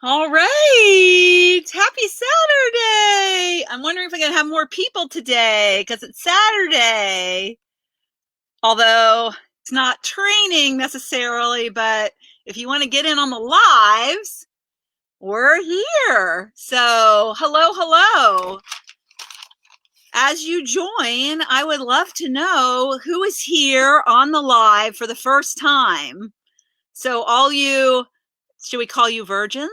All right. Happy Saturday. I'm wondering if I'm going to have more people today because it's Saturday. Although it's not training necessarily, but if you want to get in on the lives, we're here. So, hello. As you join, I would love to know who is here on the live for the first time. So, all you, should we call you virgins?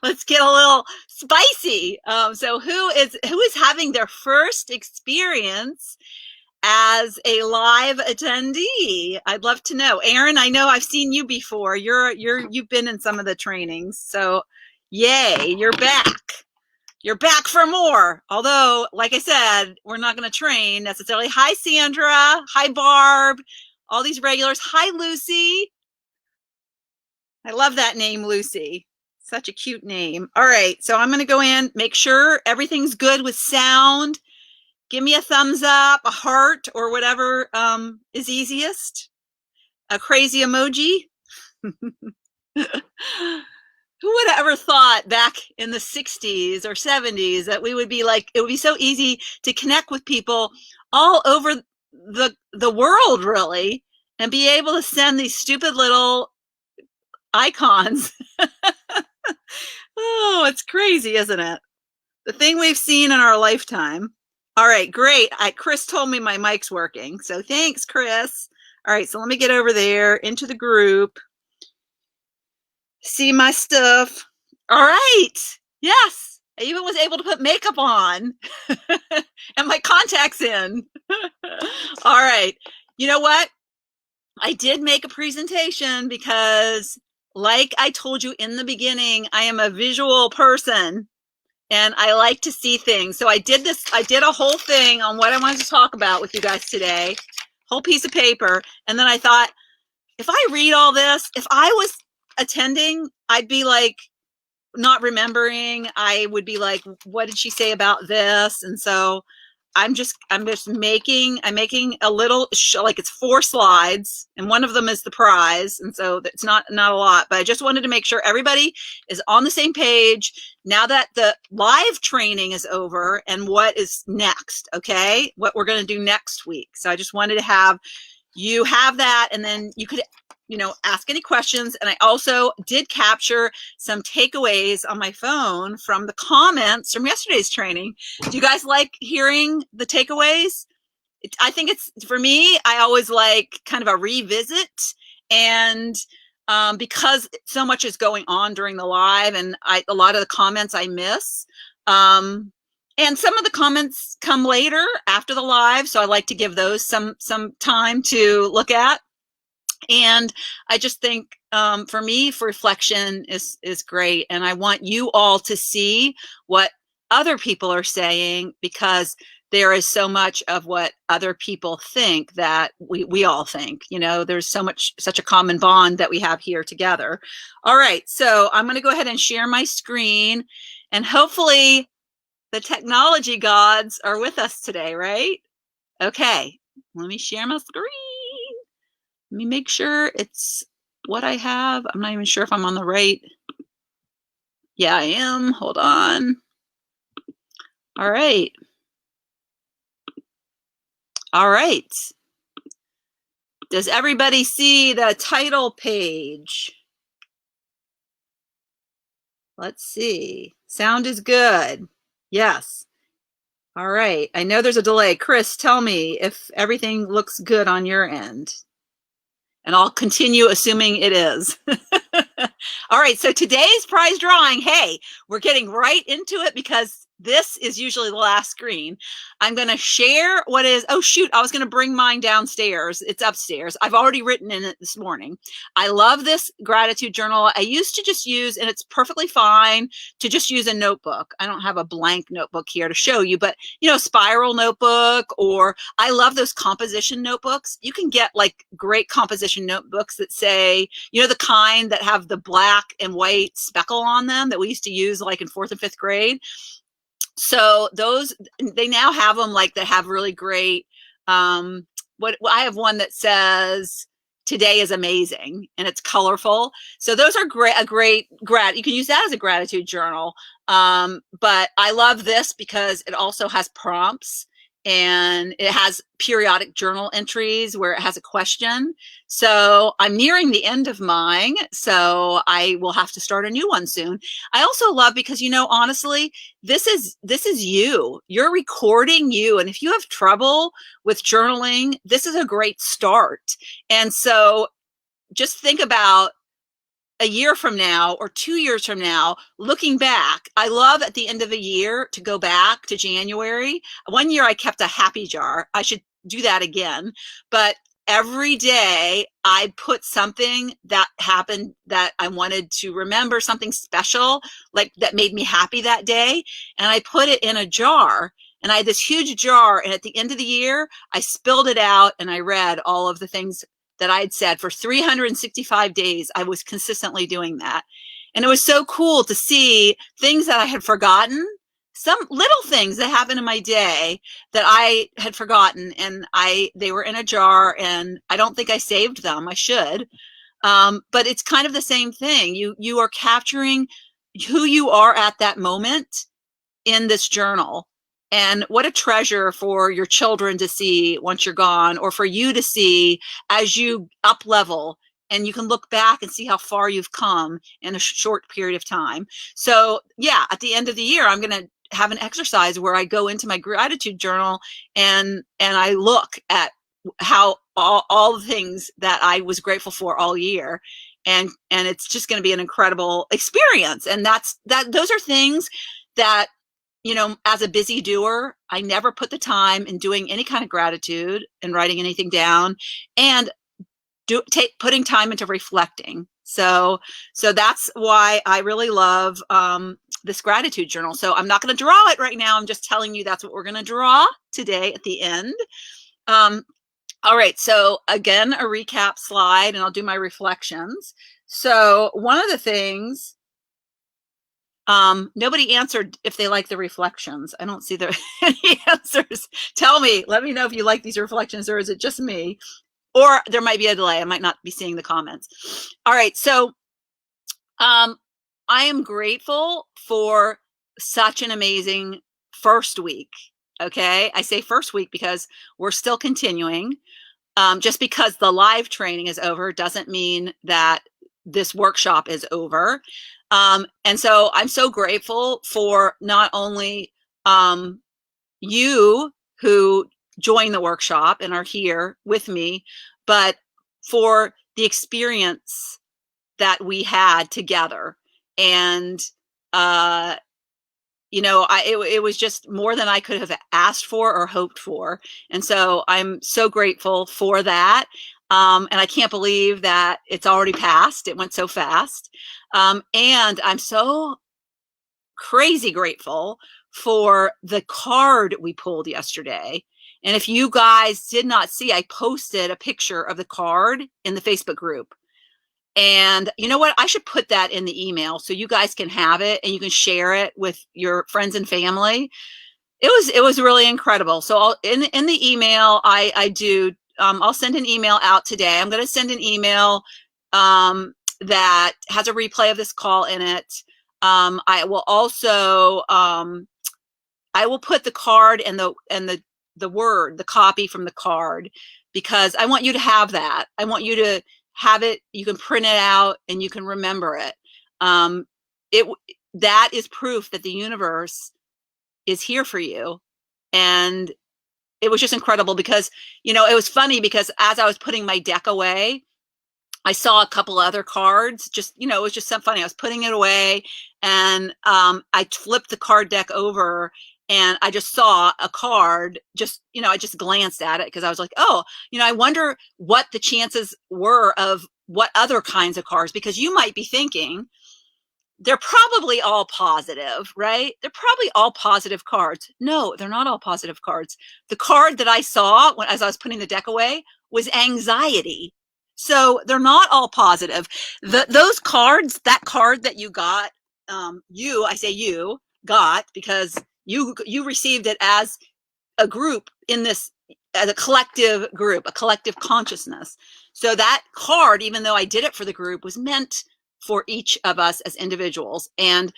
Let's get a little spicy. So who is having their first experience as a live attendee? I'd love to know. Aaron, I know I've seen you before. You've been in some of the trainings. So yay, you're back. You're back for more. Although, like I said, we're not going to train necessarily. Hi, Sandra. Hi, Barb. All these regulars. Hi, Lucy. I love that name, Lucy. Such a cute name. All right, so I'm going to go in, make sure everything's good with sound. Give me a thumbs up, a heart, or whatever is easiest. A crazy emoji. Who would have ever thought back in the 60s or 70s that we would be like, it would be so easy to connect with people all over the world, really, and be able to send these stupid little icons. Oh, it's crazy, isn't it? The thing we've seen in our lifetime. All right, great. Chris told me my mic's working. So thanks, Chris. All right, so let me get over there into the group. See my stuff. All right. Yes. I even was able to put makeup on and my contacts in. All right. You know what? I did make a presentation because, like I told you in the beginning, I am a visual person and I like to see things. So I did a whole thing on what I wanted to talk about with you guys today, whole piece of paper. And then I thought, if I read all this, if I was attending, I'd be like, not remembering. I would be like, what did she say about this? And so I'm making a little, like it's 4 slides and one of them is the prize. And so it's not a lot, but I just wanted to make sure everybody is on the same page now that the live training is over and what is next. Okay. What we're going to do next week. So I just wanted to have you have that, and then you could, ask any questions. And I also did capture some takeaways on my phone from the comments from yesterday's training. Do you guys like hearing the takeaways? I think it's, for me, I always like kind of a revisit, and because so much is going on during the live, and a lot of the comments I miss. And some of the comments come later after the live, so I like to give those some time to look at. And I just think, for me, for reflection is great, and I want you all to see what other people are saying, because there is so much of what other people think that we all think. There's such a common bond that we have here together. All right, so I'm going to go ahead and share my screen, and hopefully the technology gods are with us today, right? Okay, let me share my screen. Let me make sure it's what I have. I'm not even sure if I'm on the right. Yeah, I am. Hold on. All right. All right. Does everybody see the title page? Let's see. Sound is good. Yes. All right. I know there's a delay. Chris, tell me if everything looks good on your end. And I'll continue assuming it is. All right, so today's prize drawing, hey, we're getting right into it because this is usually the last screen. I'm going to share what is, oh shoot, I was going to bring mine downstairs. It's upstairs. I've already written in it this morning. I love this gratitude journal. I used to just use, and it's perfectly fine to just use a notebook. I don't have a blank notebook here to show you, but spiral notebook, or I love those composition notebooks. You can get like great composition notebooks that say, the kind that have the black and white speckle on them that we used to use like in 4th and 5th grade. So those, they now have them like that have really great, I have one that says, today is amazing, and it's colorful. So those are great. You can use that as a gratitude journal. But I love this because it also has prompts, and it has periodic journal entries where it has a question. So I'm nearing the end of mine, so I will have to start a new one soon. I also love because, honestly, this is you. You're recording you. And if you have trouble with journaling, this is a great start. And so just think about a year from now or 2 years from now, looking back. I love at the end of a year to go back to January. One year I kept a happy jar. I should do that again. But every day I put something that happened that I wanted to remember, something special, like that made me happy that day. And I put it in a jar. And I had this huge jar. And at the end of the year, I spilled it out and I read all of the things that I'd said for 365 days. I was consistently doing that. And it was so cool to see things that I had forgotten, some little things that happened in my day that I had forgotten, and they were in a jar, and I don't think I saved them. I should. But it's kind of the same thing. You are capturing who you are at that moment in this journal. And what a treasure for your children to see once you're gone, or for you to see as you up level, and you can look back and see how far you've come in a short period of time. So yeah, at the end of the year, I'm going to have an exercise where I go into my gratitude journal and I look at how all the things that I was grateful for all year. And it's just going to be an incredible experience. And those are things that, as a busy doer, I never put the time in doing any kind of gratitude and writing anything down, and putting time into reflecting. So that's why I really love this gratitude journal. So I'm not going to draw it right now. I'm just telling you that's what we're going to draw today at the end. All right. So again, a recap slide, and I'll do my reflections. So one of the things, nobody answered if they like the reflections. I don't see any answers. Let me know if you like these reflections, or is it just me? Or there might be a delay. I might not be seeing the comments. All right. So I am grateful for such an amazing first week. Okay. I say first week because we're still continuing. Just because the live training is over doesn't mean that this workshop is over. And so I'm so grateful for not only you who joined the workshop and are here with me, but for the experience that we had together. And it was just more than I could have asked for or hoped for. And so I'm so grateful for that. And I can't believe that it's already passed. It went so fast. And I'm so crazy grateful for the card we pulled yesterday. And if you guys did not see, I posted a picture of the card in the Facebook group. And you know what? I should put that in the email so you guys can have it and you can share it with your friends and family. It was really incredible. So in the email, I'll send an email out today. I'm going to send an email that has a replay of this call in it. I will also I will put the card and the copy from the card, because I want you to have that. I want you to have it. You can print it out and you can remember it. That is proof that the universe is here for you. And it was just incredible because, it was funny because as I was putting my deck away, I saw a couple other cards. It was just so funny. I was putting it away and I flipped the card deck over and I just saw a card. I just glanced at it because I was like, oh, I wonder what the chances were of what other kinds of cards, because you might be thinking they're probably all positive, right? They're probably all positive cards. No, they're not all positive cards. The card that I saw as I was putting the deck away was anxiety. So they're not all positive. Those cards, that card that you got, I say you got because you received it as a group as a collective group, a collective consciousness. So that card, even though I did it for the group, was meant for each of us as individuals. And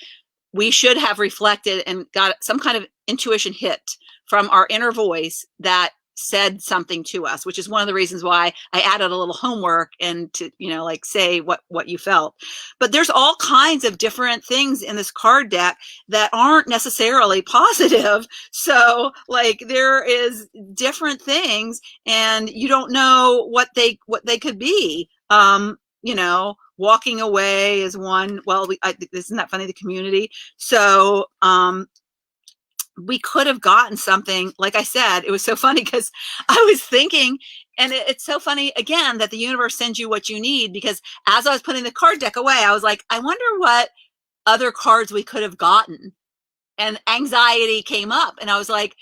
we should have reflected and got some kind of intuition hit from our inner voice that said something to us, which is one of the reasons why I added a little homework and to, like say what you felt. But there's all kinds of different things in this card deck that aren't necessarily positive. So like there is different things and you don't know what they could be. Walking away is one. Well, isn't that funny? The community. So, we could have gotten something, like I said, it was so funny because I was thinking, and it's so funny again that the universe sends you what you need, because as I was putting the card deck away, I was like, I wonder what other cards we could have gotten. And anxiety came up and I was like,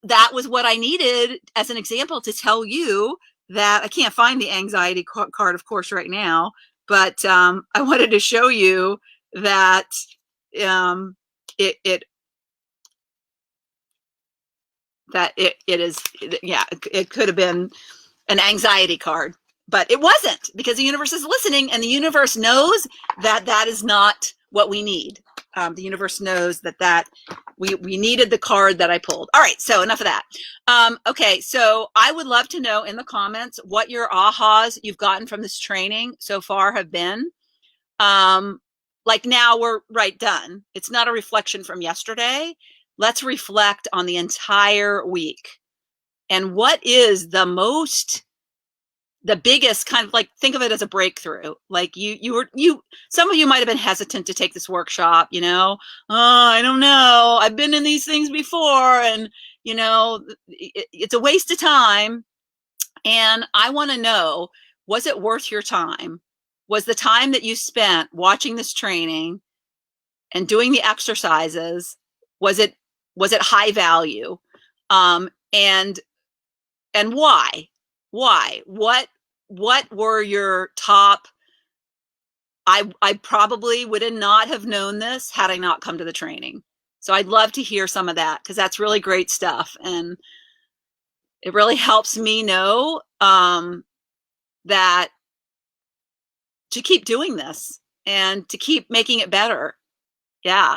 that was what I needed as an example to tell you that I can't find the anxiety card, of course, right now, but I wanted to show you that it could have been an anxiety card, but it wasn't, because the universe is listening and the universe knows that that is not what we need. The universe knows that we needed the card that I pulled. All right, so enough of that. Okay, so I would love to know in the comments what your ahas you've gotten from this training so far have been. Like now we're done. It's not a reflection from yesterday. Let's reflect on the entire week. And what is the biggest kind of, like, think of it as a breakthrough. Like some of you might have been hesitant to take this workshop, oh, I don't know. I've been in these things before and, it's a waste of time. And I want to know, was it worth your time? Was the time that you spent watching this training and doing the exercises, was it high value? And why? What were your top? I probably would not have known this had I not come to the training. So I'd love to hear some of that, because that's really great stuff. And it really helps me know that to keep doing this and to keep making it better. Yeah.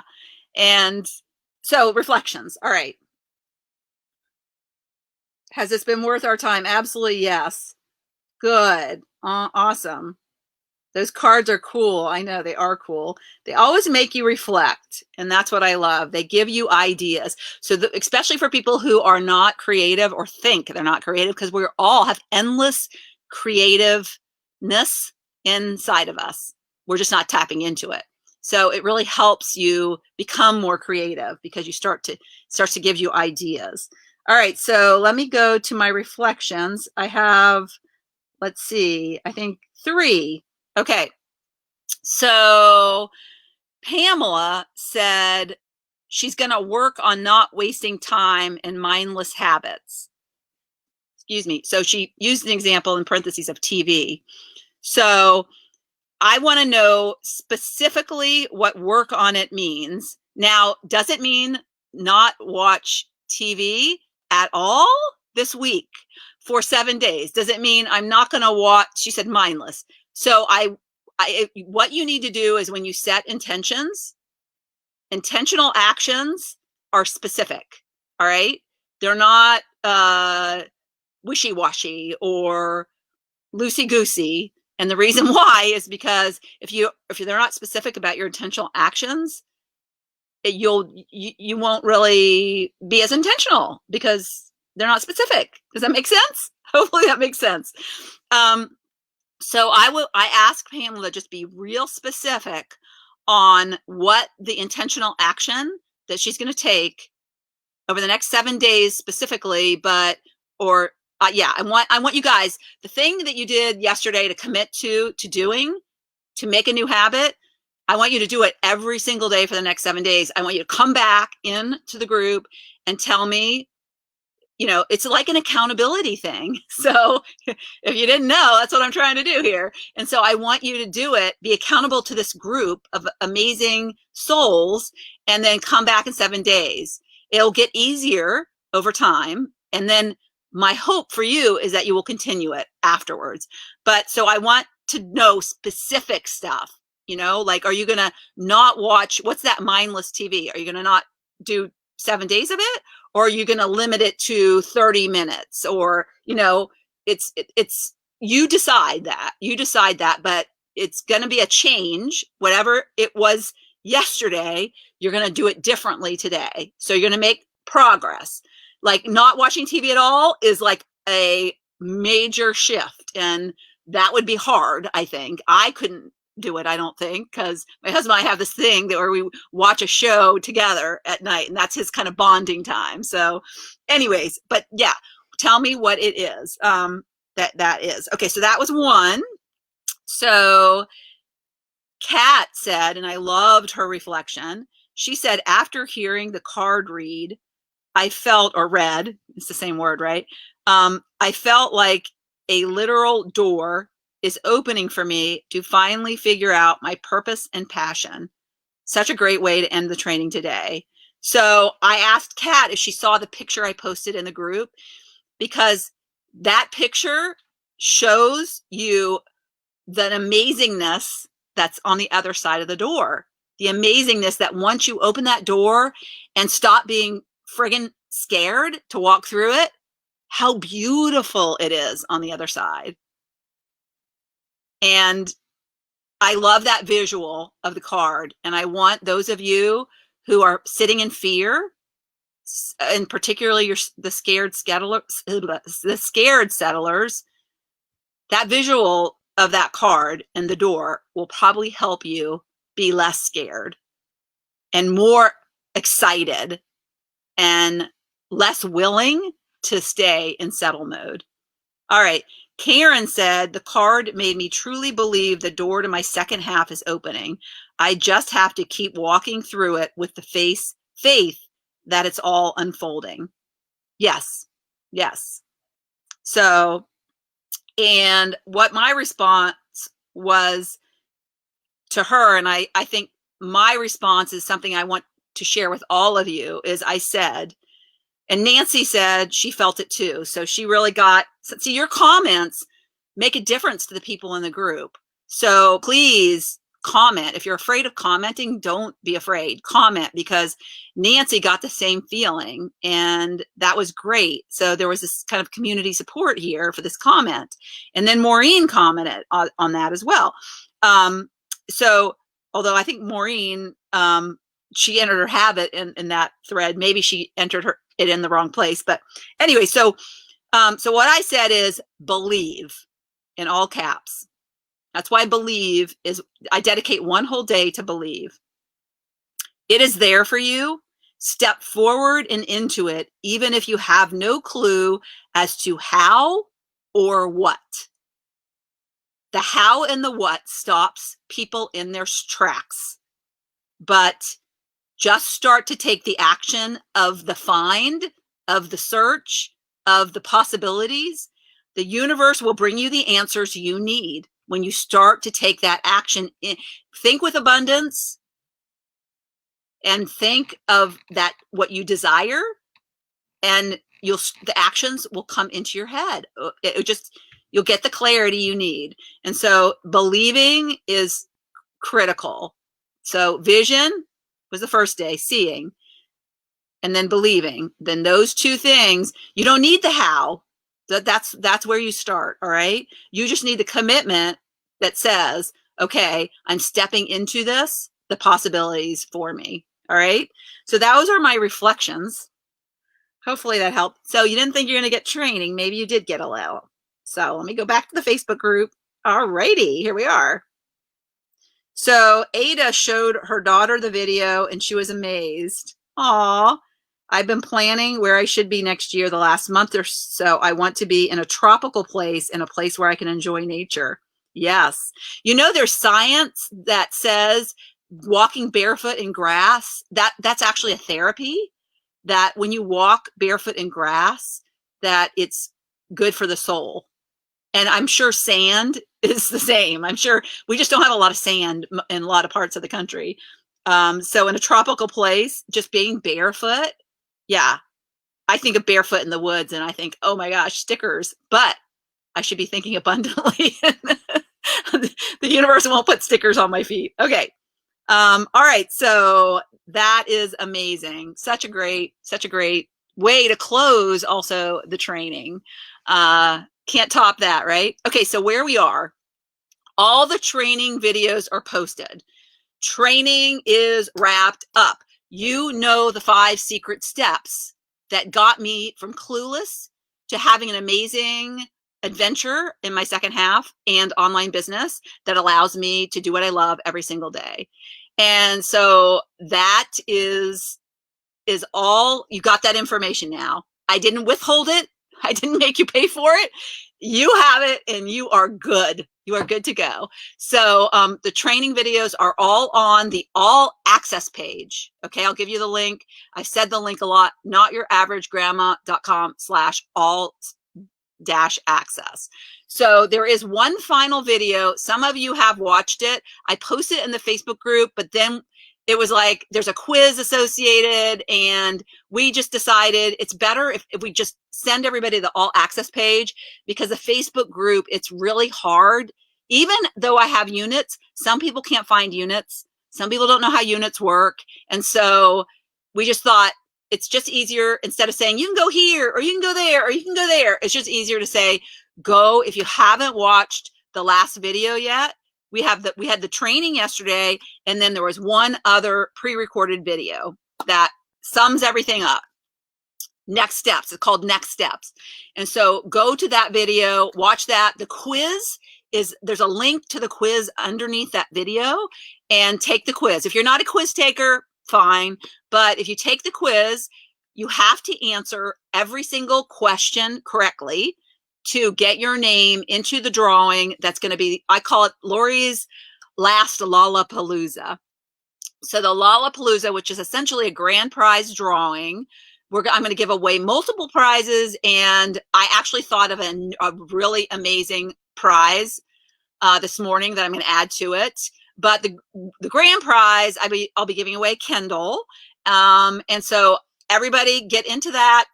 And so reflections. All right. Has this been worth our time? Absolutely, yes. Good. Awesome. Those cards are cool. I know they are cool. They always make you reflect, and that's what I love. They give you ideas. So especially for people who are not creative or think they're not creative, because we all have endless creativeness inside of us. We're just not tapping into it. So it really helps you become more creative, because you starts to give you ideas. All right, so let me go to my reflections. I have, let's see, I think 3. Okay, so Pamela said she's going to work on not wasting time in mindless habits. Excuse me. So she used an example in parentheses of TV. So I want to know specifically what work on it means. Now, does it mean not watch TV at all this week for 7 days? Does it mean I'm not going to watch? She said mindless. So what you need to do is, when you set intentions, intentional actions are specific. All right. They're not wishy-washy or loosey-goosey. And the reason why is because if they're not specific about your intentional actions, you won't really be as intentional, because they're not specific. Does that make sense? Hopefully that makes sense. So I ask Pamela to just be real specific on what the intentional action that she's going to take over the next 7 days specifically, I want you guys, the thing that you did yesterday to commit to doing, to make a new habit, I want you to do it every single day for the next 7 days. I want you to come back into the group and tell me, it's like an accountability thing. So if you didn't know, that's what I'm trying to do here. And so I want you to do it, be accountable to this group of amazing souls, and then come back in 7 days. It'll get easier over time. And then my hope for you is that you will continue it afterwards. But so I want to know specific stuff, you know, like, are you going to not watch, what's that mindless TV? Are you going to not do 7 days of it? Or are you going to limit it to 30 minutes? Or, you know, it's you decide that, but it's going to be a change. Whatever it was yesterday, you're going to do it differently today. So you're going to make progress. Like, not watching TV at all is like a major shift. And that would be hard, I think. I couldn't do it, I don't think, because my husband and I have this thing that where we watch a show together at night, and that's his kind of bonding time. So anyways, but yeah, tell me what it is. That is. Okay, so that was one. So Kat said, and I loved her reflection, she said, after hearing the card read, I felt, or read, it's the same word, right? I felt like a literal door is opening for me to finally figure out my purpose and passion. Such a great way to end the training today. So I asked Kat if she saw the picture I posted in the group, because that picture shows you the amazingness that's on the other side of the door. The amazingness that once you open that door and stop being friggin' scared to walk through it, how beautiful it is on the other side. And I love that visual of the card. And I want those of you who are sitting in fear, and particularly the scared settlers, that visual of that card and the door will probably help you be less scared and more excited and less willing to stay in settle mode. All right. Karen said, the card made me truly believe the door to my second half is opening. I just have to keep walking through it with the faith that it's all unfolding. Yes. Yes. So, and what my response was to her, and I think my response is something I want to share with all of you, is I said, and Nancy said she felt it too. So she really got, see, your comments make a difference to the people in the group. So please comment. If you're afraid of commenting, don't be afraid. Comment, because Nancy got the same feeling, and that was great. So there was this kind of community support here for this comment. And then Maureen commented on that as well. So although I think Maureen, she entered her habit in that thread. Maybe she entered it in the wrong place. But anyway, so what I said is believe, in all caps. That's why believe is, I dedicate one whole day to believe. It is there for you. Step forward and into it, even if you have no clue as to how or what. The how and the what stops people in their tracks. But just start to take the action of the find, of the search, of the possibilities. The universe will bring you the answers you need when you start to take that action. Think with abundance and think of that, what you desire, and the actions will come into your head. You'll get the clarity you need. And so believing is critical. So vision was the first day, seeing, and then believing. Then those two things, you don't need the how. That's where you start. All right. You just need the commitment that says, okay, I'm stepping into this, the possibilities for me. All right. So those are my reflections. Hopefully that helped. So you didn't think you're going to get training. Maybe you did get a little. So let me go back to the Facebook group. All righty, here we are. So Ada showed her daughter the video and she was amazed. Aw, I've been planning where I should be next year. The last month or so, I want to be in a tropical place, in a place where I can enjoy nature. Yes. You know, there's science that says walking barefoot in grass, that's actually a therapy, that when you walk barefoot in grass, that it's good for the soul. And I'm sure sand is the same. I'm sure we just don't have a lot of sand in a lot of parts of the country. So in a tropical place, just being barefoot, yeah, I think of barefoot in the woods and I think, oh my gosh, stickers, but I should be thinking abundantly. The universe won't put stickers on my feet. Okay. All right. So that is amazing. Such a great way to close also the training. Can't top that, right? Okay. So where we are, all the training videos are posted. Training is wrapped up. You know the 5 secret steps that got me from clueless to having an amazing adventure in my second half and online business that allows me to do what I love every single day. And so that is all, you got that information now. I didn't withhold it. I didn't make you pay for it. You have it and you are good. You are good to go. So the training videos are all on the all access page. Okay, I'll give you the link. I've said the link a lot, notyouraveragegramma.com/all-access. So there is one final video. Some of you have watched it. I posted it in the Facebook group, but then it was like, there's a quiz associated, and we just decided it's better if we just send everybody the all access page, because the Facebook group, it's really hard. Even though I have units, some people can't find units. Some people don't know how units work. And so we just thought it's just easier, instead of saying you can go here or you can go there or you can go there, it's just easier to say, go. If you haven't watched the last video yet, we had the training yesterday, and then there was one other pre-recorded video that sums everything up. Next steps. It's called Next Steps. And so go to that video, watch that. The quiz there's a link to the quiz underneath that video, and take the quiz. If you're not a quiz taker, fine. But if you take the quiz, you have to answer every single question correctly to get your name into the drawing. That's going to be, I call it Lori's last Lollapalooza. So the Lollapalooza, which is essentially a grand prize drawing, I'm going to give away multiple prizes. And I actually thought of a really amazing prize this morning that I'm going to add to it. But the grand prize, I'll be giving away Kindle. And so everybody get into that.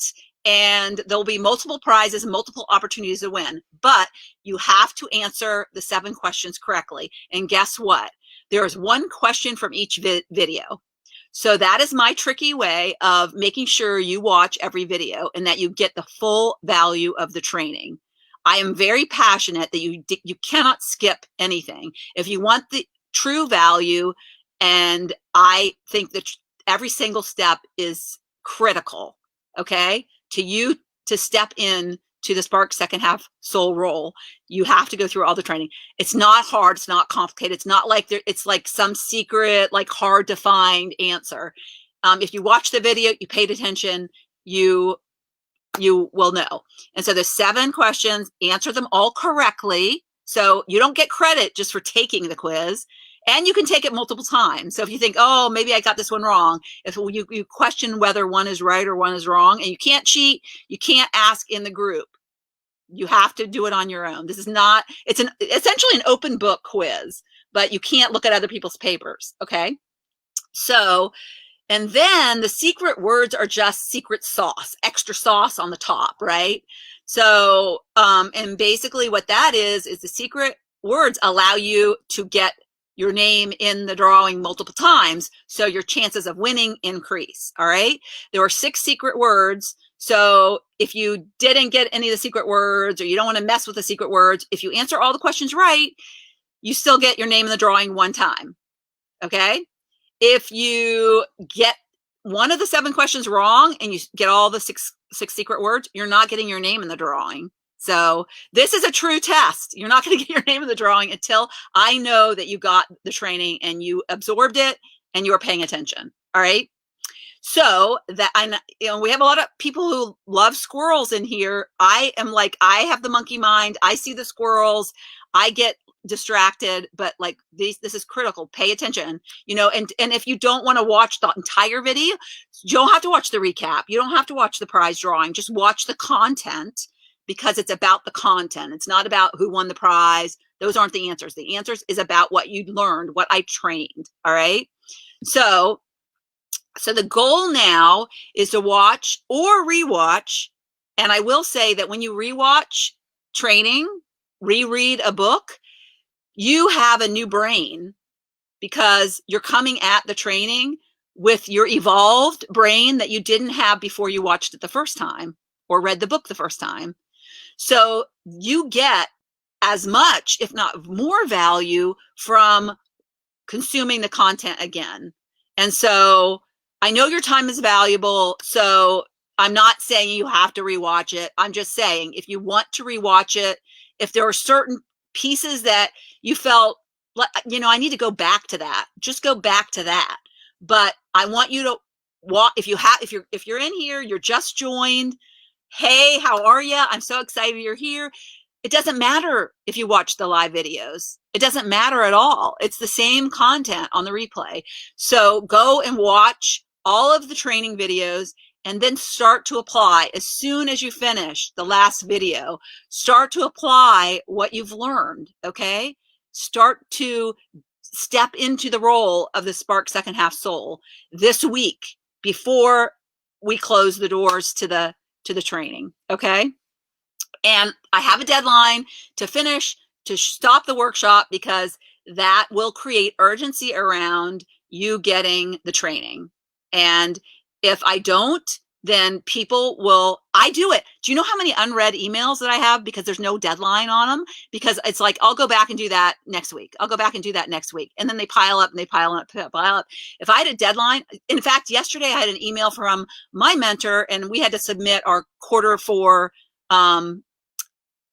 And there'll be multiple prizes and multiple opportunities to win. But you have to answer the 7 questions correctly. And guess what? There is one question from each video. So that is my tricky way of making sure you watch every video and that you get the full value of the training. I am very passionate that you cannot skip anything. If you want the true value, and I think that every single step is critical, okay? To you to step in to the Spark second half soul role, you have to go through all the training. It's not hard. It's not complicated. It's not like it's like some secret, like hard to find answer. If you watch the video, you paid attention, you will know. And so there's 7 questions, answer them all correctly. So you don't get credit just for taking the quiz. And you can take it multiple times. So if you think, oh, maybe I got this one wrong, if you question whether one is right or one is wrong, and you can't cheat, you can't ask in the group. You have to do it on your own. This is not, it's essentially an open book quiz, but you can't look at other people's papers, okay? So, and then the secret words are just secret sauce, extra sauce on the top, right? So, and basically what that is the secret words allow you to get your name in the drawing multiple times, so your chances of winning increase, all right? There are 6 secret words, so if you didn't get any of the secret words, or you don't want to mess with the secret words, if you answer all the questions right, you still get your name in the drawing one time, okay? If you get one of the 7 questions wrong and you get all the six secret words, you're not getting your name in the drawing. So this is a true test. You're not going to get your name in the drawing until I know that you got the training and you absorbed it and you are paying attention. All right. So that, we have a lot of people who love squirrels in here. I am like, I have the monkey mind. I see the squirrels. I get distracted, but like this is critical. Pay attention, and if you don't want to watch the entire video, you don't have to watch the recap. You don't have to watch the prize drawing. Just watch the content, because it's about the content. It's not about who won the prize. Those aren't the answers. The answers is about what you learned, what I trained. All right. So So the goal now is to watch or rewatch. And I will say that when you rewatch training, reread a book, you have a new brain because you're coming at the training with your evolved brain that you didn't have before you watched it the first time or read the book the first time. So you get as much, if not more value from consuming the content again. And so I know your time is valuable. So I'm not saying you have to rewatch it. I'm just saying if you want to rewatch it, if there are certain pieces that you felt, I need to go back to that, just go back to that. But I want you to walk, if you're in here, you're just joined. Hey, how are you? I'm so excited you're here. It doesn't matter if you watch the live videos. It doesn't matter at all. It's the same content on the replay. So go and watch all of the training videos and then start to apply as soon as you finish the last video. Start to apply what you've learned, okay? Start to step into the role of the Spark Second Half Soul this week before we close the doors to the training, okay? And I have a deadline to finish, to stop the workshop, because that will create urgency around you getting the training. And if I don't, then people will, I do it. Do you know how many unread emails that I have because there's no deadline on them? Because it's like, I'll go back and do that next week. I'll go back and do that next week. And then they pile up and they pile up, pile up. If I had a deadline, in fact, yesterday I had an email from my mentor and we had to submit our Q4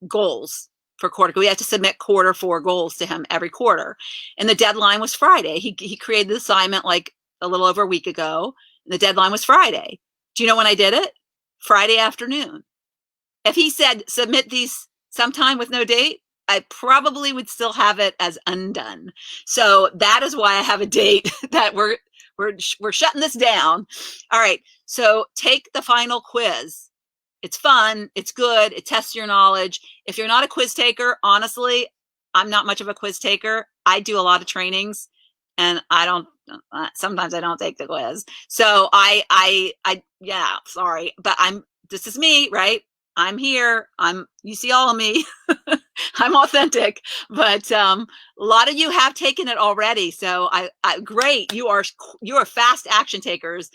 goals for quarter. We had to submit Q4 goals to him every quarter. And the deadline was Friday. He created the assignment like a little over a week ago. And the deadline was Friday. Do you know when I did it? Friday afternoon. If he said, submit these sometime with no date, I probably would still have it as undone. So that is why I have a date that we're shutting this down. All right. So take the final quiz. It's fun. It's good. It tests your knowledge. If you're not a quiz taker, honestly, I'm not much of a quiz taker. I do a lot of trainings and sometimes I don't take the quiz. So yeah, sorry, but this is me, right? I'm here. You see all of me. I'm authentic, but a lot of you have taken it already. So great. You are fast action takers.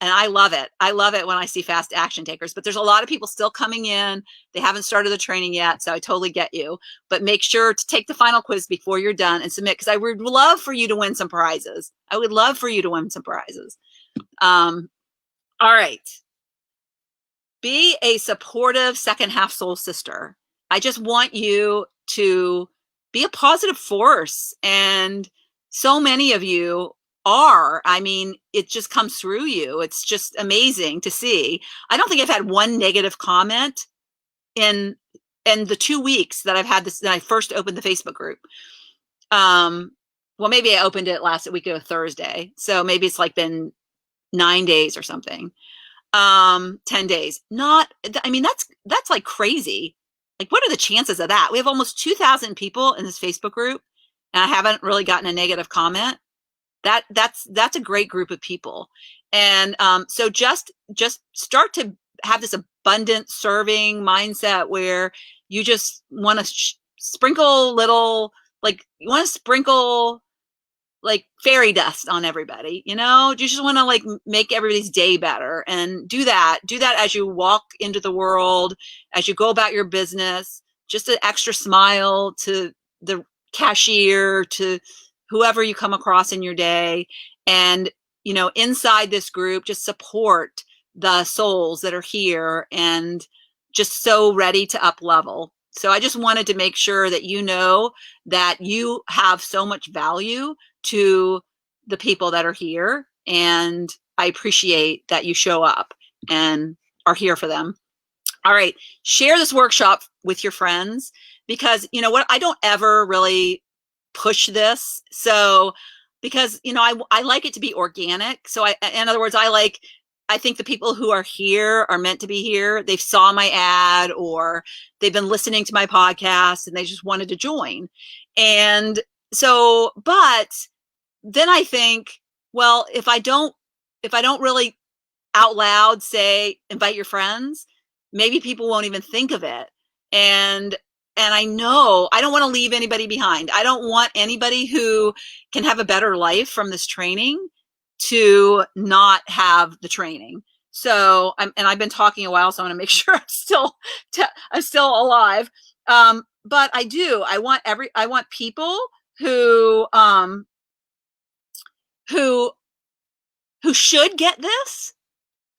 And I love it. I love it when I see fast action takers, but there's a lot of people still coming in. They haven't started the training yet. So I totally get you, but make sure to take the final quiz before you're done and submit. Cause I would love for you to win some prizes. I would love for you to win some prizes. All right. Be a supportive second half soul sister. I just want you to be a positive force. And so many of you are. I mean, it just comes through you. It's just amazing to see. I don't think I've had one negative comment in the 2 weeks that I've had this, that I first opened the Facebook group. Well, maybe I opened it last week of Thursday. So maybe it's like been 9 days or something. 10 days. I mean, that's like crazy. Like, what are the chances of that? We have almost 2,000 people in this Facebook group and I haven't really gotten a negative comment. That's a great group of people. And so just start to have this abundant serving mindset where you just want to sprinkle little, like you want to sprinkle like fairy dust on everybody, you just want to like make everybody's day better, and do that as you walk into the world, as you go about your business, just an extra smile to the cashier, to whoever you come across in your day. And, inside this group, just support the souls that are here and just so ready to up level. So I just wanted to make sure that you know that you have so much value to the people that are here. And I appreciate that you show up and are here for them. All right. Share this workshop with your friends, because you know what? I don't ever really push this. So, because, I like it to be organic. So in other words, I think the people who are here are meant to be here. They saw my ad or they've been listening to my podcast and they just wanted to join. And so, but then I think, well, if I don't if I don't really out loud say, invite your friends, maybe people won't even think of it. And I know I don't want to leave anybody behind. I don't want anybody who can have a better life from this training to not have the training. So I've been talking a while, so I want to make sure I'm still alive. But I want people who who should get this,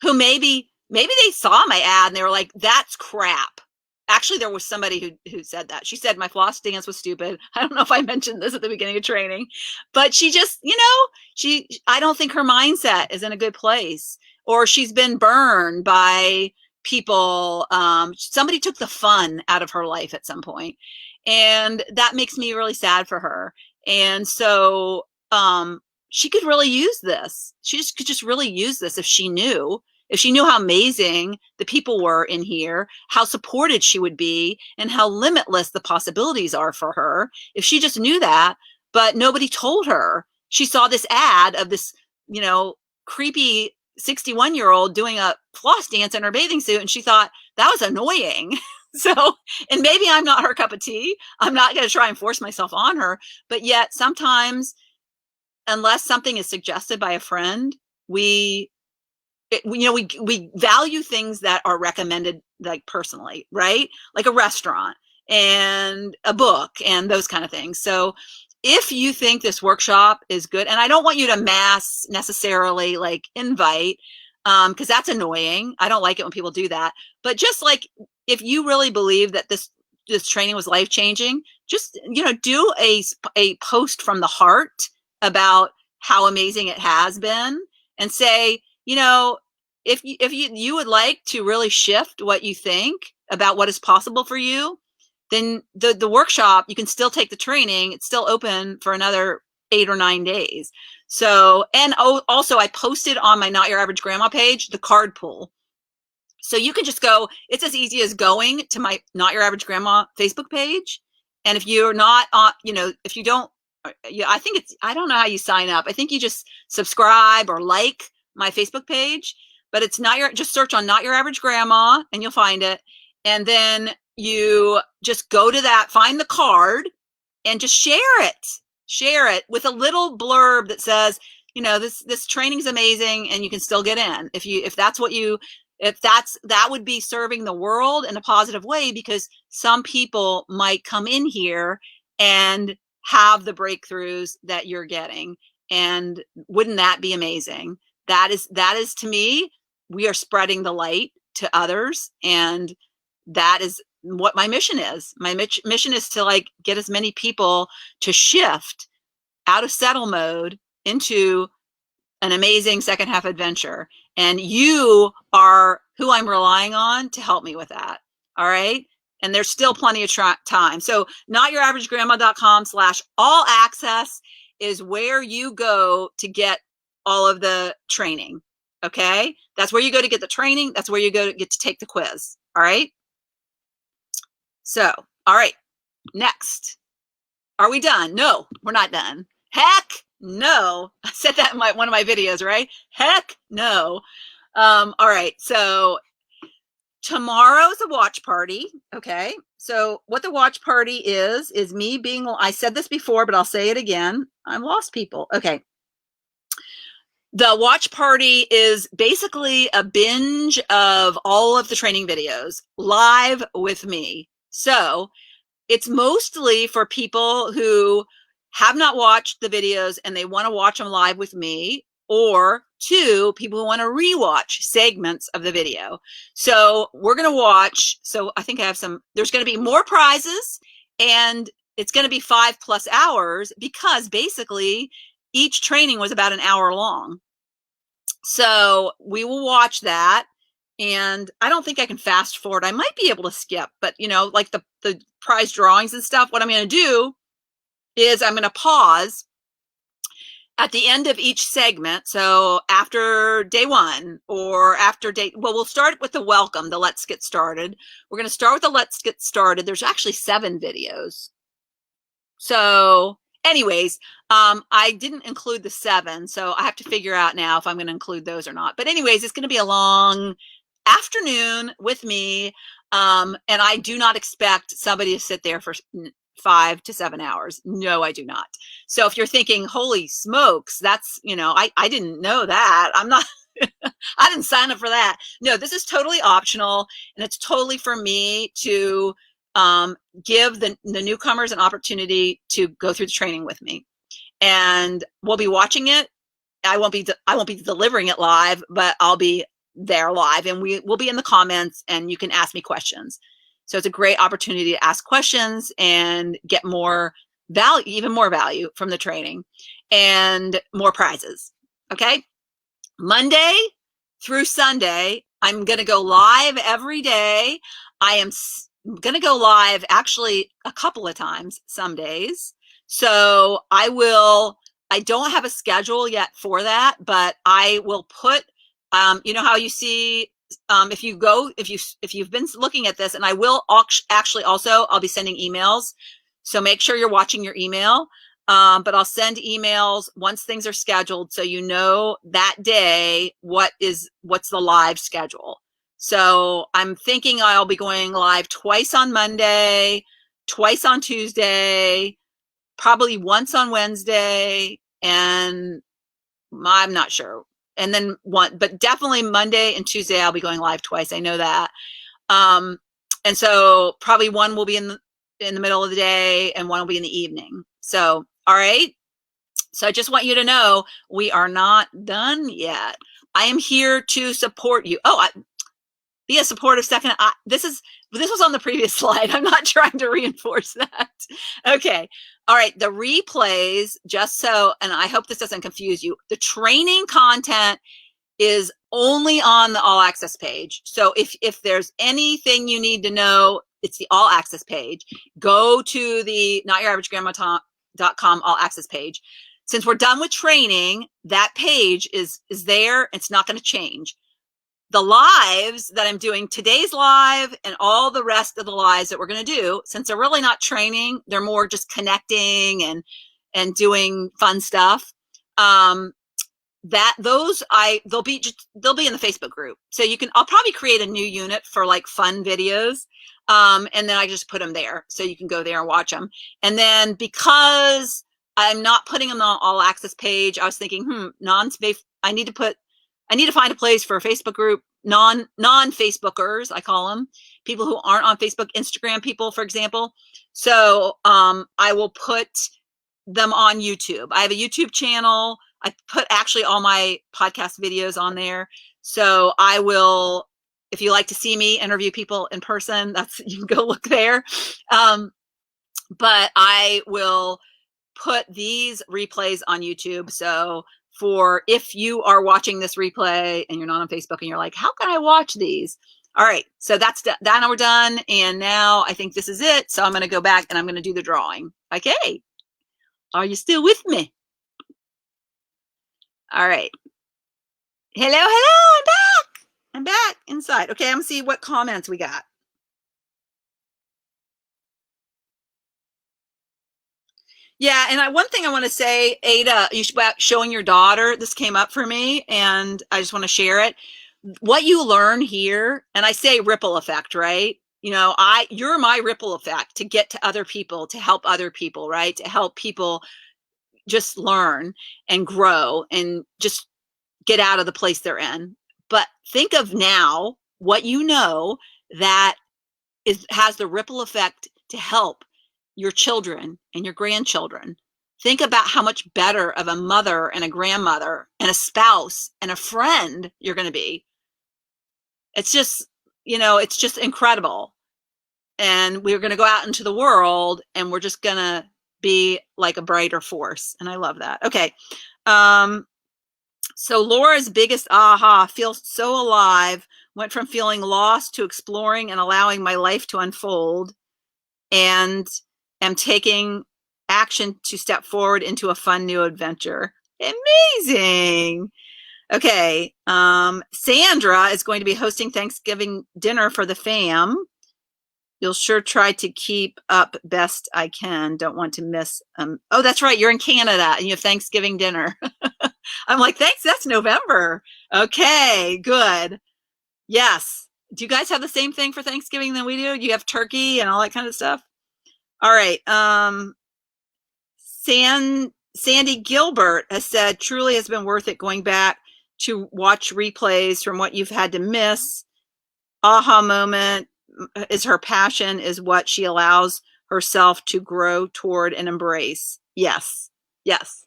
who maybe they saw my ad and they were like, that's crap. Actually, there was somebody who said that. She said my floss dance was stupid. I don't know if I mentioned this at the beginning of training, but she just, I don't think her mindset is in a good place, or she's been burned by people. Somebody took the fun out of her life at some point, and that makes me really sad for her. And so she could really use this. She could just really use this if she knew how amazing the people were in here, how supported she would be, and how limitless the possibilities are for her if she just knew that. But nobody told her. She saw this ad of this, creepy 61-year-old doing a floss dance in her bathing suit, and she thought that was annoying. So, and maybe I'm not her cup of tea. I'm not going to try and force myself on her. But yet sometimes, unless something is suggested by a friend, we value things that are recommended, like personally, right? Like a restaurant and a book and those kind of things. So if you think this workshop is good, and I don't want you to mass necessarily like invite, because that's annoying. I don't like it when people do that. But just like, if you really believe that this training was life-changing, just, do a post from the heart about how amazing it has been, and say, if you would like to really shift what you think about what is possible for you, then the workshop, you can still take the training. It's still open for another 8 or 9 days. So, and also I posted on my Not Your Average Grandma page the card pull. So you can just go, it's as easy as going to my Not Your Average Grandma Facebook page. And if you're not on, if you don't, I think I don't know how you sign up. I think you just subscribe or like my Facebook page, but it's just search on Not Your Average Grandma and you'll find it. And then you just go to that, find the card, and just share it with a little blurb that says, this training's amazing and you can still get in. If that would be serving the world in a positive way, because some people might come in here and have the breakthroughs that you're getting. And wouldn't that be amazing? That is to me, we are spreading the light to others. And that is what my mission is. My mission is to like get as many people to shift out of settle mode into an amazing second half adventure. And you are who I'm relying on to help me with that. All right. And there's still plenty of time. So notyouraveragegrandma.com/all access is where you go to get all of the training. Okay. That's where you go to get the training. That's where you go to get to take the quiz. All right. So, all right. Next. Are we done? No, we're not done. Heck no. I said that in one of my videos, right? Heck no. All right. So tomorrow's a watch party. Okay. So what the watch party is me being, I said this before, but I'll say it again. I'm lost, people. Okay. The watch party is basically a binge of all of the training videos live with me. So it's mostly for people who have not watched the videos and they want to watch them live with me, or 2, people who want to rewatch segments of the video. So we're going to watch. So I think I have there's going to be more prizes, and it's going to be 5+ hours, because basically each training was about an hour long. So we will watch that. And I don't think I can fast forward. I might be able to skip, but like the prize drawings and stuff, what I'm going to do is I'm going to pause at the end of each segment. So after day 1 or after we'll start with the welcome, the let's get started. We're going to start with the let's get started. There's actually 7 videos. So, anyways, I didn't include the 7, so I have to figure out now if I'm going to include those or not. But anyways, it's going to be a long afternoon with me, and I do not expect somebody to sit there for 5 to 7 hours. No, I do not. So if you're thinking, holy smokes, that's, I didn't know that. I'm not, I didn't sign up for that. No, this is totally optional, and it's totally for me to give the newcomers an opportunity to go through the training with me. And we'll be watching it. I won't be delivering it live, but I'll be there live, and we'll be in the comments, and you can ask me questions. So it's a great opportunity to ask questions and get more value, even more value from the training, and more prizes. Okay. Monday through Sunday, I'm going to go live every day. I am going to go live actually a couple of times some days. So I don't have a schedule yet for that, but I will put, you know how you see, if you've been looking at this, and I will actually also, I'll be sending emails. So make sure you're watching your email. But I'll send emails once things are scheduled, so you know that day what's the live schedule. So I'm thinking I'll be going live twice on Monday, twice on Tuesday, probably once on Wednesday, and I'm not sure. And then but definitely Monday and Tuesday I'll be going live twice. I know that. And so probably one will be in the middle of the day, and one will be in the evening. So, all right. So I just want you to know we are not done yet. I am here to support you. Oh, be a supportive second. This was on the previous slide. I'm not trying to reinforce that. Okay. All right. The replays, and I hope this doesn't confuse you. The training content is only on the All Access page. So if there's anything you need to know, it's the All Access page. Go to the NotYourAverageGrandma.com All Access page. Since we're done with training, that page is there. It's not going to change. The lives that I'm doing, today's live and all the rest of the lives that we're going to do, since they're really not training, they're more just connecting and doing fun stuff. They'll be in the Facebook group. So I'll probably create a new unit for like fun videos. And then I just put them there. So you can go there and watch them. And then because I'm not putting them on All Access page, I was thinking, I need to find a place for a Facebook group, non-Facebookers, I call them, people who aren't on Facebook, Instagram people, for example. So I will put them on YouTube. I have a YouTube channel. I put actually all my podcast videos on there. So I will, if you like to see me interview people in person, you can go look there. But I will put these replays on YouTube. So if you are watching this replay and you're not on Facebook and you're like, how can I watch these? All right. So that's done. Now we're done. And now I think this is it. So I'm going to go back and I'm going to do the drawing. Okay. Are you still with me? All right. Hello. I'm back inside. Okay. I'm going to see what comments we got. Yeah, and one thing I want to say, Ada, about showing your daughter, this came up for me, and I just want to share it. What you learn here, and I say ripple effect, right? You're my ripple effect to get to other people, to help other people, right? To help people just learn and grow and just get out of the place they're in. But think of now what you know that has the ripple effect to help your children and your grandchildren. Think about how much better of a mother and a grandmother and a spouse and a friend you're going to be. It's just, it's just incredible. And we're going to go out into the world and we're just going to be like a brighter force. And I love that. Okay. So Laura's biggest aha, feels so alive, went from feeling lost to exploring and allowing my life to unfold, and am taking action to step forward into a fun new adventure. Amazing. Okay. Sandra is going to be hosting Thanksgiving dinner for the fam. You'll sure try to keep up best I can. Don't want to miss. Oh, that's right. You're in Canada and you have Thanksgiving dinner. I'm like, thanks. That's November. Okay, good. Yes. Do you guys have the same thing for Thanksgiving than we do? You have turkey and all that kind of stuff? All right. Sandy Gilbert has said, truly has been worth it going back to watch replays from what you've had to miss. Aha moment is her passion, is what she allows herself to grow toward and embrace. Yes. Yes.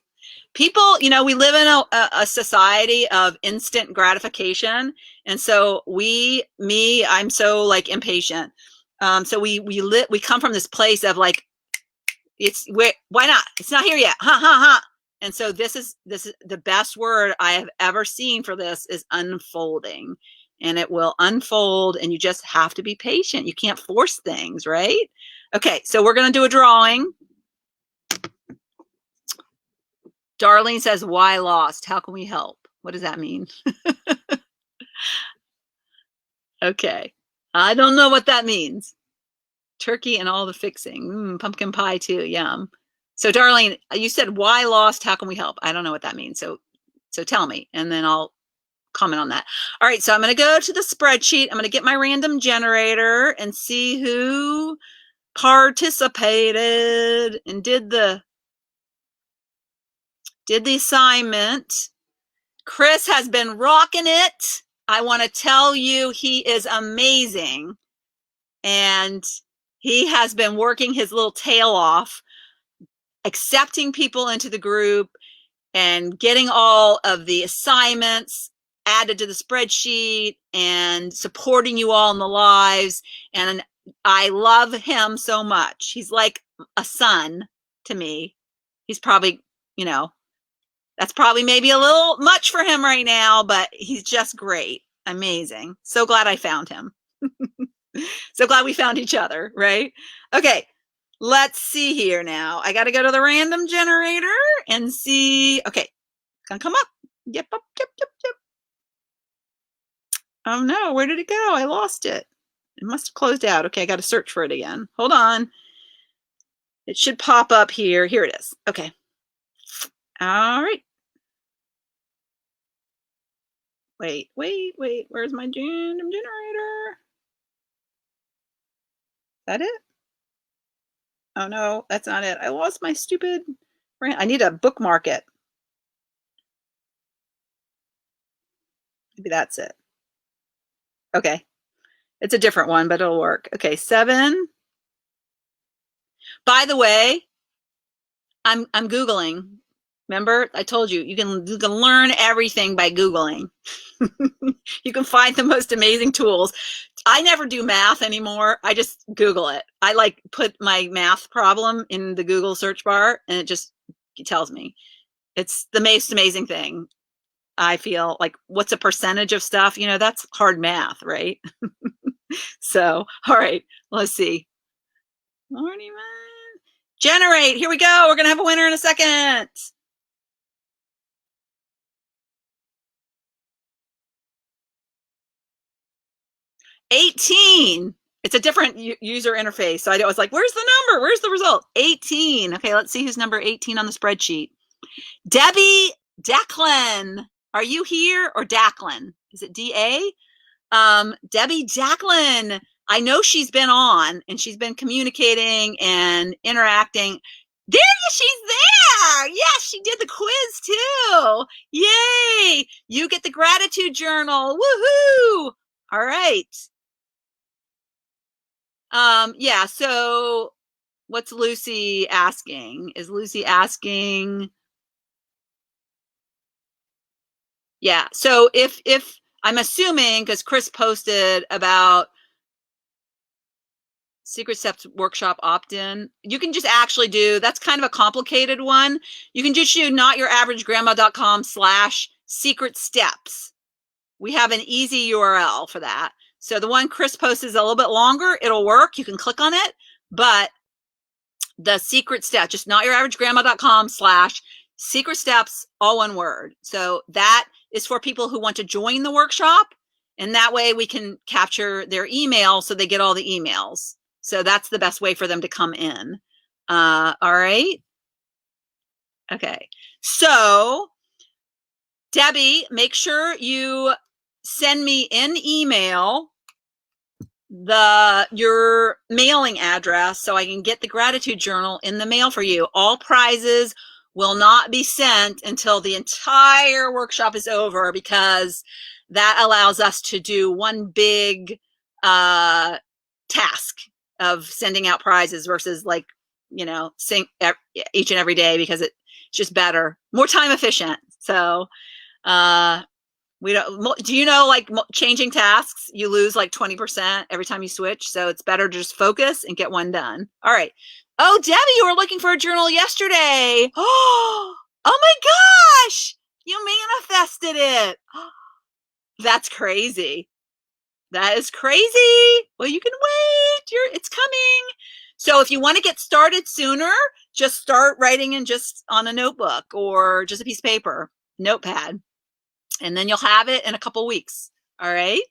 People, you know, we live in a society of instant gratification. And so I'm so like impatient. So we come from this place of like, why not? It's not here yet. Ha ha ha. And so this is the best word I have ever seen for this is unfolding. And it will unfold and you just have to be patient. You can't force things, right? Okay, so we're going to do a drawing. Darlene says, why lost? How can we help? What does that mean? Okay, I don't know what that means. Turkey and all the fixing. Pumpkin pie too, yum. So Darlene, you said, why lost? How can we help? I don't know what that means. So tell me, and then I'll comment on that. All right, so I'm going to go to the spreadsheet. I'm going to get my random generator and see who participated and did the assignment. Chris has been rocking it. I want to tell you he is amazing. And he has been working his little tail off, accepting people into the group and getting all of the assignments added to the spreadsheet and supporting you all in the lives. And I love him so much. He's like a son to me. He's probably, you know, that's probably maybe a little much for him right now, but he's just great. Amazing. So glad I found him. So glad we found each other, right? Okay, let's see here now. I got to go to the random generator and see. Okay, gonna come up. Yep. Oh no, where did it go? I lost it. It must have closed out. Okay, I got to search for it again. Hold on. It should pop up here. Here it is. Okay. All right. Wait. Where's my random generator? Is that it? Oh no, that's not it. I lost my stupid. I need to bookmark it. Maybe that's it. Okay. It's a different one, but it'll work. Okay, 7. By the way, I'm Googling. Remember, I told you, you can learn everything by Googling. You can find the most amazing tools. I never do math anymore. I just Google it. I like put my math problem in the Google search bar and it tells me. It's the most amazing thing. I feel like, what's a percentage of stuff? You know, that's hard math, right? So, all right, let's see. Morning, man. Generate. Here we go. We're going to have a winner in a second. $18. It's a different user interface. So I was like, where's the number? Where's the result? 18. Okay, let's see who's number 18 on the spreadsheet. Debbie Declan. Are you here? Or Declan? Is it D-A? Debbie Declan. I know she's been on and she's been communicating and interacting. There, she's there. Yes, she did the quiz too. Yay. You get the gratitude journal. Woohoo. All right. Yeah, so what's Lucy asking? Is Lucy asking? Yeah, so if I'm assuming, because Chris posted about Secret Steps Workshop opt-in, you can just actually do, that's kind of a complicated one. You can just do notyouraveragegrandma.com/secret steps. We have an easy URL for that. So the one Chris posted is a little bit longer. It'll work. You can click on it, but the secret step, just notyouraveragegrandma.com/secret steps, all one word. So that is for people who want to join the workshop. And that way we can capture their email so they get all the emails. So that's the best way for them to come in. All right. Okay. So Debbie, make sure you send me in email your mailing address so I can get the gratitude journal in the mail for you. All prizes will not be sent until the entire workshop is over, because that allows us to do one big task of sending out prizes versus like, each and every day, because it's just better, more time efficient. So we don't, do you know, like changing tasks, you lose like 20% every time you switch. So it's better to just focus and get one done. All right. Oh, Debbie, you were looking for a journal yesterday. Oh my gosh, you manifested it. That's crazy. That is crazy. Well, you can wait. It's coming. So if you want to get started sooner, just start writing in just on a notebook or just a piece of paper, notepad. And then you'll have it in a couple weeks. All right.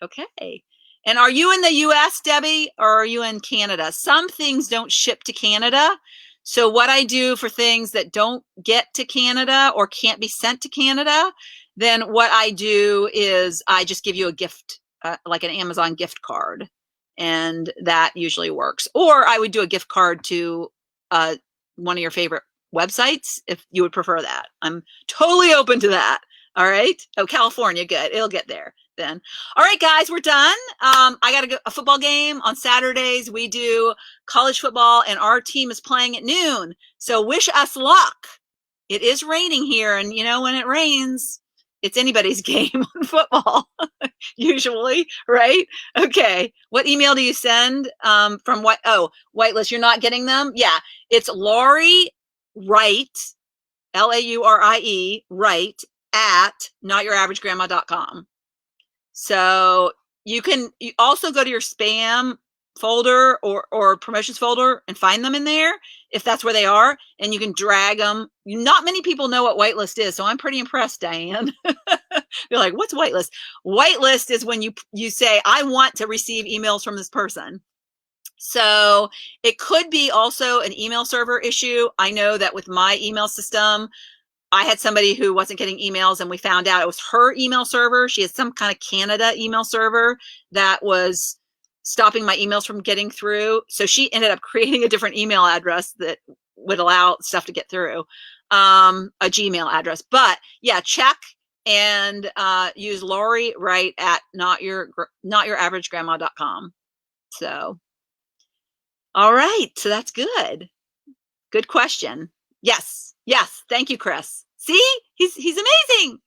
Okay. And are you in the US, Debbie, or are you in Canada? Some things don't ship to Canada. So what I do for things that don't get to Canada or can't be sent to Canada, then what I do is I just give you a gift, like an Amazon gift card. And that usually works. Or I would do a gift card to one of your favorite websites if you would prefer that. I'm totally open to that. All right. Oh, California. Good. It'll get there then. All right, guys, we're done. I got to go a football game on Saturdays. We do college football and our team is playing at noon. So wish us luck. It is raining here. And when it rains, it's anybody's game on football usually, right? Okay. What email do you send from what? Oh, Whitelist. You're not getting them? Yeah. It's Laurie Wright, Laurie, Wright, at notyouraverage-grandma.com. So you also go to your spam folder or promotions folder and find them in there if that's where they are, and you can drag them. Not many people know what Whitelist is, so I'm pretty impressed, Diane. You're like, what's Whitelist? Whitelist is when you say, I want to receive emails from this person. So it could be also an email server issue. I know that with my email system, I had somebody who wasn't getting emails and we found out it was her email server. She has some kind of Canada email server that was stopping my emails from getting through. So she ended up creating a different email address that would allow stuff to get through, a Gmail address. But yeah, check and use Laurie Wright at notyouraverage-grandma.com. So, all right. So that's good. Good question. Yes. Yes. Thank you, Chris. See, he's amazing.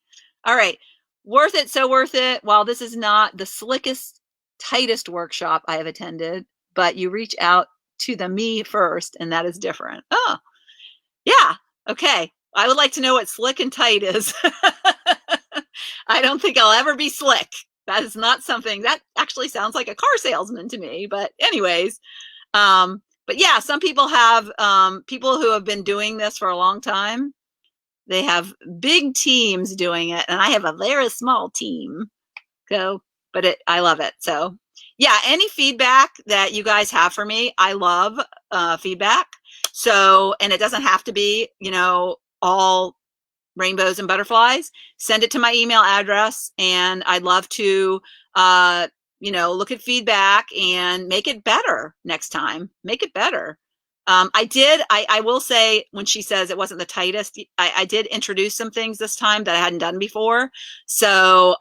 All right. Worth it. So worth it. While this is not the slickest, tightest workshop I have attended, but you reach out to the me first, and that is different. Oh, yeah. Okay. I would like to know what slick and tight is. I don't think I'll ever be slick. That is not something that actually sounds like a car salesman to me. But anyways, but yeah, some people have people who have been doing this for a long time. They have big teams doing it, and I have a very small team. So, but I love it. So yeah, any feedback that you guys have for me, I love feedback. So, and it doesn't have to be, all rainbows and butterflies. Send it to my email address, and I'd love to look at feedback and make it better next time. Make it better. I will say, when she says it wasn't the tightest, I did introduce some things this time that I hadn't done before. So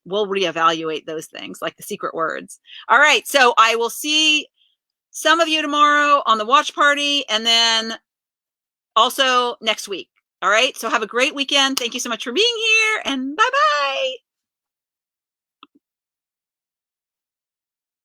we'll reevaluate those things, like the secret words. All right. So I will see some of you tomorrow on the watch party, and then also next week. All right. So have a great weekend. Thank you so much for being here, and bye-bye.